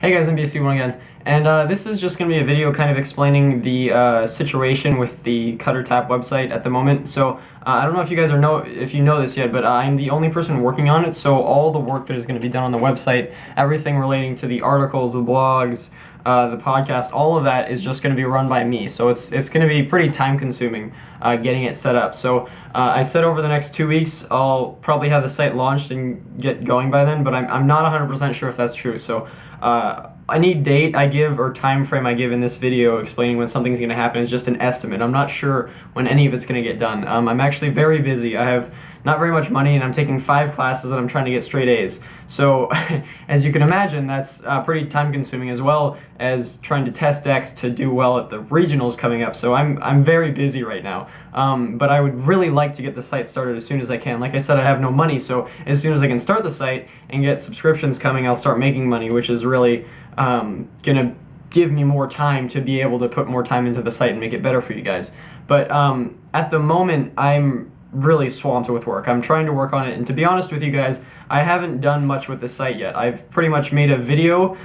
Hey guys, MBC1 again, and this is just going to be a video kind of explaining the situation with the CutterTap website at the moment. So I don't know if you guys if you know this yet, but I'm the only person working on it, so all the work that is going to be done on the website, everything relating to the articles, the blogs, the podcast, all of that is just going to be run by me. So it's going to be pretty time consuming getting it set up. So I said over the next 2 weeks I'll probably have the site launched and get going by then, but I'm not 100% sure if that's true. So any date I give or time frame I give in this video explaining when something's going to happen is just an estimate. I'm not sure when any of it's going to get done. I'm actually very busy. I have not very much money, and I'm taking 5 classes and I'm trying to get straight A's. So as you can imagine, that's pretty time consuming, as well as trying to test decks to do well at the regionals coming up. So I'm very busy right now. But I would really like to get the site started as soon as I can. Like I said, I have no money, so as soon as I can start the site and get subscriptions coming, I'll start making money, which is really gonna give me more time to be able to put more time into the site and make it better for you guys. But at the moment, I'm really swamped with work. I'm trying to work on it, and to be honest with you guys, I haven't done much with the site yet. I've pretty much made a video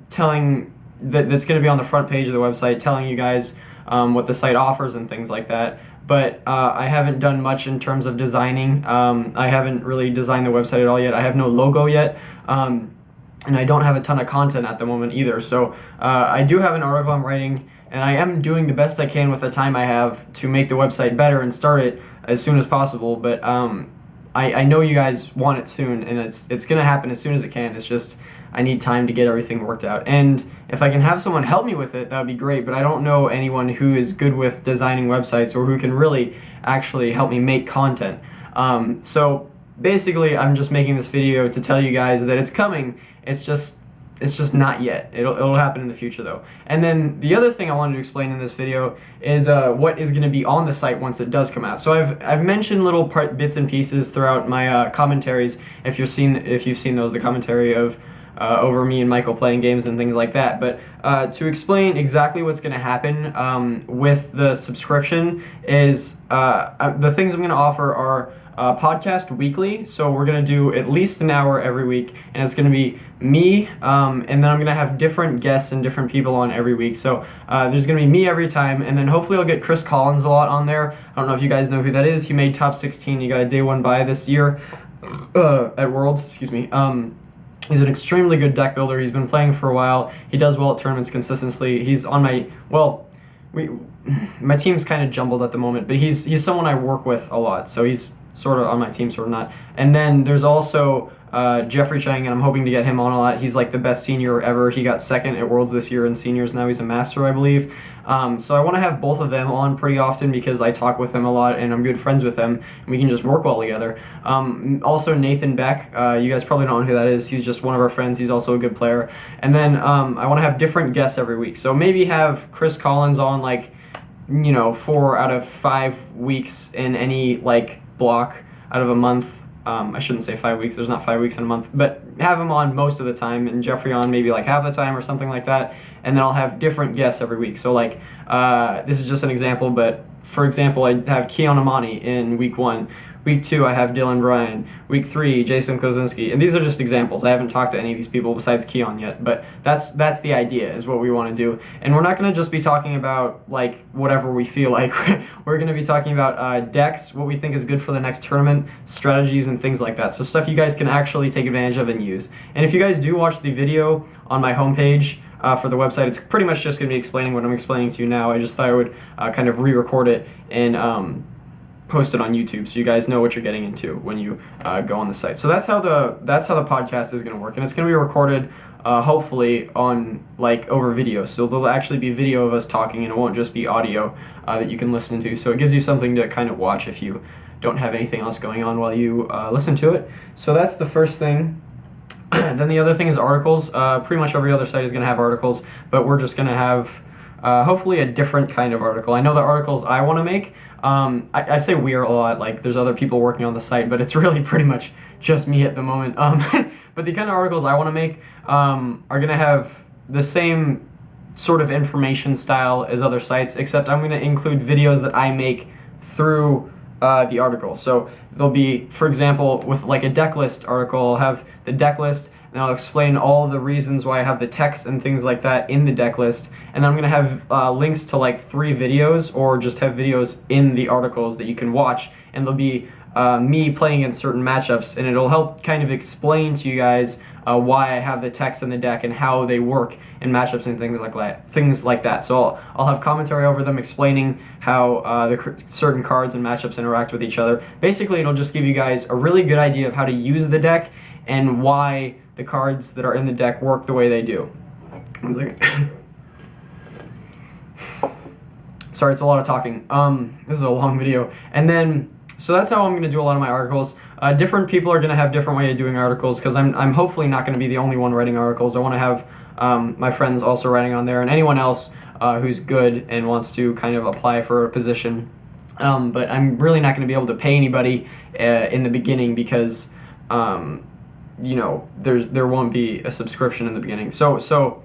telling that's going to be on the front page of the website, telling you guys what the site offers and things like that. But I haven't done much in terms of designing. I haven't really designed the website at all yet. I have no logo yet. And I don't have a ton of content at the moment either. So I do have an article I'm writing, and I am doing the best I can with the time I have to make the website better and start it as soon as possible. But I know you guys want it soon, and it's going to happen as soon as it can. It's just I need time to get everything worked out. And if I can have someone help me with it, that would be great. But I don't know anyone who is good with designing websites or who can really actually help me make content. So basically, I'm just making this video to tell you guys that it's coming. It's just not yet. It'll happen in the future though. And then the other thing I wanted to explain in this video is what is going to be on the site once it does come out. So I've mentioned little bits and pieces throughout my commentaries. If you've seen those, the commentary of over me and Michael playing games and things like that. But to explain exactly what's going to happen with the subscription is the things I'm going to offer are podcast weekly. So we're going to do at least an hour every week, and it's going to be me, and then I'm going to have different guests and different people on every week. So there's going to be me every time, and then hopefully I'll get Chris Collins a lot on there. I don't know if you guys know who that is. He made top 16. He got a day 1 bye this year at Worlds, excuse me. He's an extremely good deck builder. He's been playing for a while. He does well at tournaments consistently. He's on my team's kind of jumbled at the moment, but he's someone I work with a lot, so he's sort of on my team, sort of not. And then there's also Jeffrey Chang, and I'm hoping to get him on a lot. He's like the best senior ever. He got 2nd at Worlds this year in seniors. Now he's a master, I believe. So I want to have both of them on pretty often because I talk with them a lot and I'm good friends with them, and we can just work well together. Also Nathan Beck, you guys probably don't know who that is. He's just one of our friends. He's also a good player. And then I want to have different guests every week. So maybe have Chris Collins on 4 out of 5 weeks in any block out of a month. I shouldn't say 5 weeks, there's not 5 weeks in a month, but have him on most of the time, and Jeffrey on maybe half the time or something like that, and then I'll have different guests every week. So this is just an example, but for example, I have Keon Amani in week 1. Week 2, I have Dylan Bryan. Week 3, Jason Kozinski. And these are just examples. I haven't talked to any of these people besides Keon yet, but that's the idea, is what we want to do. And we're not going to just be talking about whatever we feel like. We're going to be talking about decks, what we think is good for the next tournament, strategies, and things like that. So stuff you guys can actually take advantage of and use. And if you guys do watch the video on my homepage for the website, it's pretty much just going to be explaining what I'm explaining to you now. I just thought I would kind of re-record it and post it on YouTube, so you guys know what you're getting into when you go on the site. So that's how the podcast is going to work, and it's going to be recorded hopefully on over video. So there'll actually be video of us talking, and it won't just be audio that you can listen to. So it gives you something to kind of watch if you don't have anything else going on while you listen to it. So that's the first thing. Then the other thing is articles. Pretty much every other site is going to have articles, but we're just going to have hopefully a different kind of article. I know the articles I want to make, I say we're a lot, there's other people working on the site, but it's really pretty much just me at the moment. But the kind of articles I want to make are going to have the same sort of information style as other sites, except I'm going to include videos that I make through the article. So there'll be, for example, with like a deck list article, I'll have the deck list, and I'll explain all the reasons why I have the text and things like that in the deck list. And then I'm going to have links to like 3 videos, or just have videos in the articles that you can watch, and there'll be me playing in certain matchups, and it'll help kind of explain to you guys why I have the text in the deck and how they work in matchups and things like that. So I'll have commentary over them, explaining how certain cards and matchups interact with each other. Basically, it'll just give you guys a really good idea of how to use the deck and why the cards that are in the deck work the way they do. Sorry, it's a lot of talking. This is a long video. And then, so that's how I'm going to do a lot of my articles. Different people are going to have different way of doing articles, because I'm hopefully not going to be the only one writing articles. I want to have my friends also writing on there, and anyone else who's good and wants to kind of apply for a position. But I'm really not going to be able to pay anybody in the beginning, because you know, there won't be a subscription in the beginning. So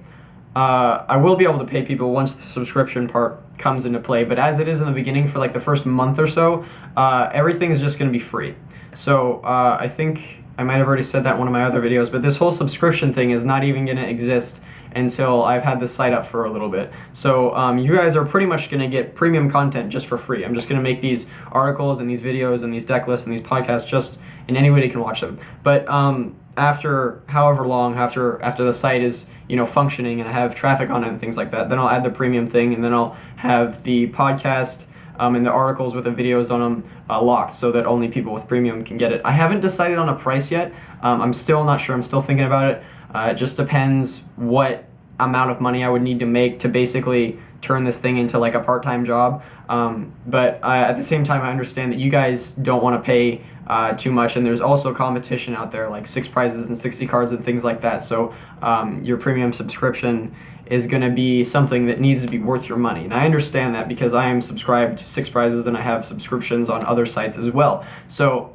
I will be able to pay people once the subscription part comes into play, but as it is in the beginning for like the first month or so, everything is just going to be free. So I think I might have already said that in one of my other videos, but this whole subscription thing is not even going to exist until I've had the site up for a little bit. So you guys are pretty much going to get premium content just for free. I'm just going to make these articles and these videos and these deck lists and these podcasts just in any way you can watch them. But after however long, after the site is, you know, functioning and I have traffic on it and things like that, then I'll add the premium thing, and then I'll have the podcast and the articles with the videos on them locked, so that only people with premium can get it. I haven't decided on a price yet. I'm still not sure. I'm still thinking about it. It just depends what amount of money I would need to make to basically turn this thing into like a part-time job. But at the same time, I understand that you guys don't want to pay too much, and there's also competition out there, like 6 prizes and 60 cards and things like that. So your premium subscription is going to be something that needs to be worth your money. And I understand that, because I am subscribed to 6 prizes and I have subscriptions on other sites as well. So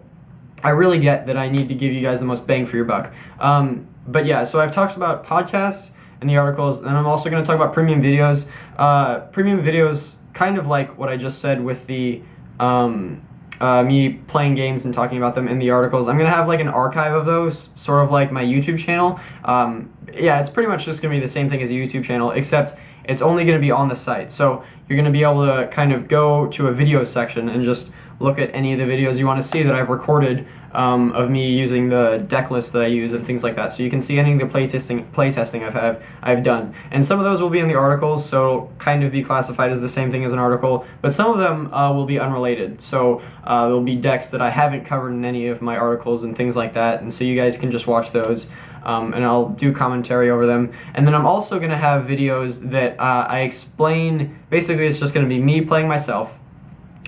I really get that I need to give you guys the most bang for your buck. But yeah, so I've talked about podcasts and the articles, and I'm also going to talk about premium videos. Premium videos, kind of like what I just said with the me playing games and talking about them in the articles. I'm going to have like an archive of those, sort of like my YouTube channel. Yeah, it's pretty much just going to be the same thing as a YouTube channel, except it's only going to be on the site. So you're going to be able to kind of go to a video section and just look at any of the videos you want to see that I've recorded of me using the deck list that I use and things like that. So you can see any of the playtesting I've done. And some of those will be in the articles, so it'll kind of be classified as the same thing as an article, but some of them will be unrelated. So there'll be decks that I haven't covered in any of my articles and things like that, and so you guys can just watch those, and I'll do commentary over them. And then I'm also going to have videos that I explain. Basically, it's just going to be me playing myself,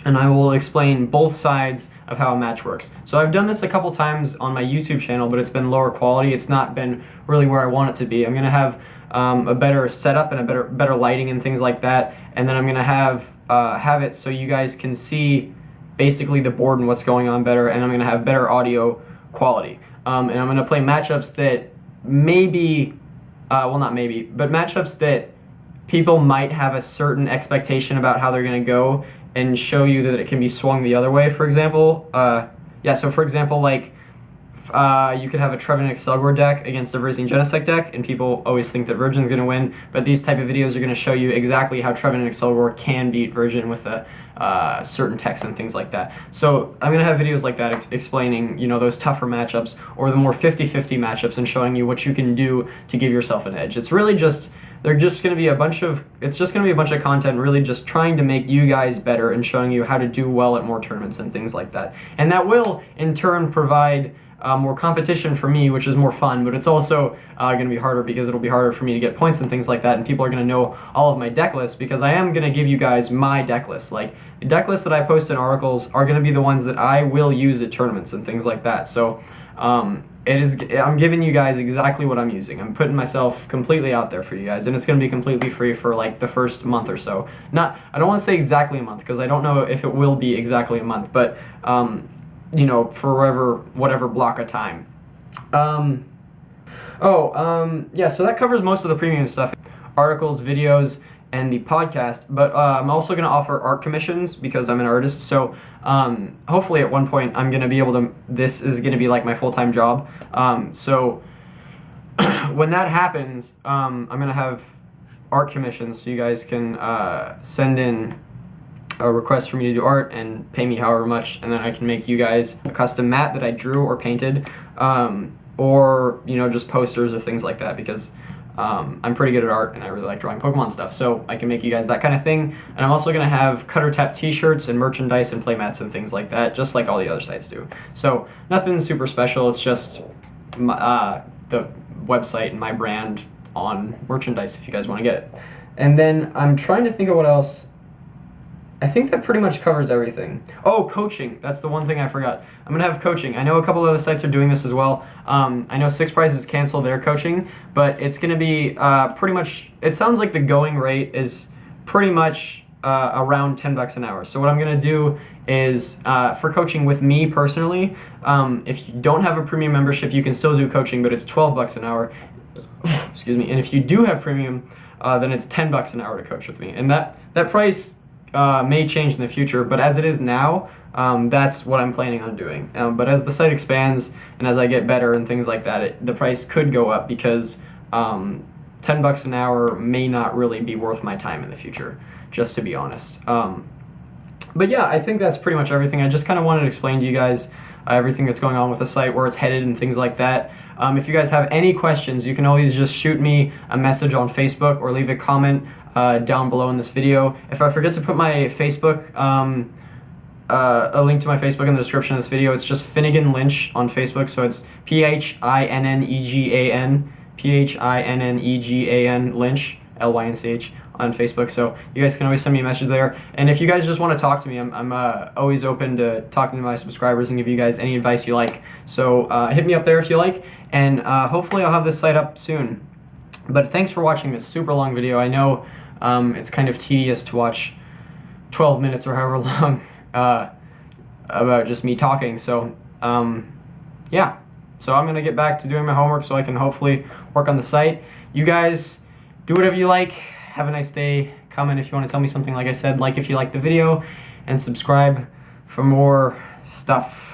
and I will explain both sides of how a match works. So I've done this a couple times on my YouTube channel, but it's been lower quality. It's not been really where I want it to be. I'm going to have a better setup and a better lighting and things like that, and then I'm going to have it so you guys can see basically the board and what's going on better, and I'm going to have better audio quality. And I'm going to play matchups that maybe, well, not maybe, but matchups that people might have a certain expectation about how they're going to go, and show you that it can be swung the other way, for example. So for example, like, you could have a Trevin Excelgor deck against a Virgin Genesect deck, and people always think that Virgin's going to win, but these type of videos are going to show you exactly how Trevin Excelgor can beat Virgin with certain text and things like that. So I'm going to have videos like that explaining, you know, those tougher matchups, or the more 50-50 matchups, and showing you what you can do to give yourself an edge. It's really just, it's just going to be a bunch of content, really just trying to make you guys better and showing you how to do well at more tournaments and things like that. And that will, in turn, provide more competition for me, which is more fun, but it's also going to be harder, because it'll be harder for me to get points and things like that, and people are going to know all of my deck lists, because I am going to give you guys my deck lists. Like, the deck lists that I post in articles are going to be the ones that I will use at tournaments and things like that. So I'm giving you guys exactly what I'm using. I'm putting myself completely out there for you guys, and it's going to be completely free for like the first month or so. I don't want to say exactly a month, because I don't know if it will be exactly a month, but you know, for whatever block of time. Yeah, so that covers most of the premium stuff. Articles, videos, and the podcast, but I'm also going to offer art commissions because I'm an artist. So hopefully at one point I'm going to be able to, this is going to be like my full-time job. So when that happens, I'm going to have art commissions, so you guys can send in a request for me to do art and pay me however much, and then I can make you guys a custom mat that I drew or painted, or just posters or things like that, because I'm pretty good at art and I really like drawing Pokemon stuff, so I can make you guys that kind of thing. And I'm also going to have Cutter Tap t-shirts and merchandise and playmats and things like that, just like all the other sites do. So nothing super special, it's just the website and my brand on merchandise if you guys want to get it. And then I'm trying to think of what else. I think that pretty much covers everything. Oh, coaching. That's the one thing I forgot. I'm going to have coaching. I know a couple of other sites are doing this as well. I know Six Prizes canceled their coaching, but it's going to be pretty much, it sounds like the going rate is pretty much around $10 an hour. So what I'm going to do is for coaching with me personally, if you don't have a premium membership, you can still do coaching, but it's $12 an hour. Excuse me. And if you do have premium, then it's $10 an hour to coach with me. And that price may change in the future, but as it is now, that's what I'm planning on doing. But as the site expands and as I get better and things like that, the price could go up because $10 an hour may not really be worth my time in the future, just to be honest. But yeah, I think that's pretty much everything. I just kind of wanted to explain to you guys everything that's going on with the site, where it's headed and things like that. If you guys have any questions, you can always just shoot me a message on Facebook or leave a comment down below in this video. If I forget to put my Facebook, a link to my Facebook in the description of this video, it's just Finnegan Lynch on Facebook, so it's Phinneneghan Lynch, Lynch on Facebook. So you guys can always send me a message there. And if you guys just want to talk to me, I'm always open to talking to my subscribers and give you guys any advice you like. So hit me up there if you like, and hopefully I'll have this site up soon. But thanks for watching this super long video. I know it's kind of tedious to watch 12 minutes or however long about just me talking. So yeah. So I'm going to get back to doing my homework so I can hopefully work on the site. You guys do whatever you like. Have a nice day. Comment if you want to tell me something. Like I said, like if you like the video, and subscribe for more stuff.